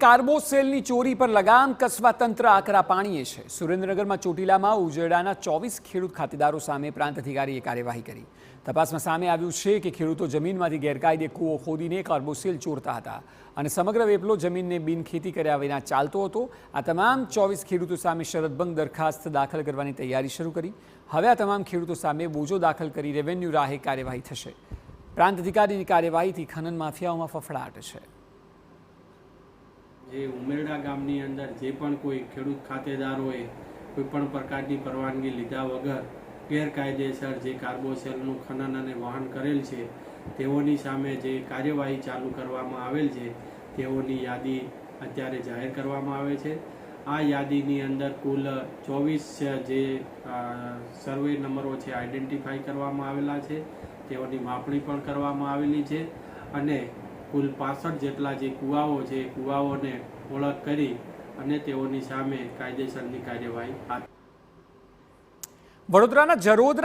કાર્બોસેલની ચોરી પર લગામ કસવા તંત્ર આકરા પાણીએ છે। સુરેન્દ્રનગરમાં ચોટીલામાં ઉજેડાના 24 ખેડૂત ખાતેદારો સામે પ્રાંત અધિકારીએ કાર્યવાહી કરી। તપાસમાં સામે આવ્યું છે કે ખેડૂતો જમીનમાંથી ગેરકાયદે કૂવો ખોદીને કાર્બોસેલ ચોરતા હતા અને સમગ્ર વેપલો જમીનને બિનખેતી કર્યા વિના ચાલતો હતો। આ તમામ 24 ખેડૂતો સામે શરતભંગ દરખાસ્ત દાખલ કરવાની તૈયારી શરૂ કરી। હવે આ તમામ ખેડૂતો સામે બોજો દાખલ કરી રેવન્યુ રાહે કાર્યવાહી થશે। પ્રાંત અધિકારીની કાર્યવાહીથી ખનન માફિયાઓમાં ફફડાટ છે। જે ઉમેરડા ગામની અંદર જે પણ કોઈ ખેડૂત ખાતેદારોએ કોઈ પણ પ્રકારની પરવાનગી લીધા વગર ગેરકાયદેસર જે કાર્બોસેલનું ખનન અને વહન કરેલ છે તેઓની સામે જે કાર્યવાહી ચાલુ કરવામાં આવેલ છે તેઓની યાદી અત્યારે જાહેર કરવામાં આવે છે। આ યાદીની અંદર કુલ 24 જે સર્વે નંબરો છે આઈડેન્ટિફાઈ કરવામાં આવેલા છે, તેઓની માપણી પણ કરવામાં આવેલી છે અને કુલ 65 જેટલા જે કુવાઓ છે એ કુવાઓને ઓળખ કરી અને તેઓની સામે કાયદેસરની કાર્યવાહી હાથ। વડોદરાના જરોદરા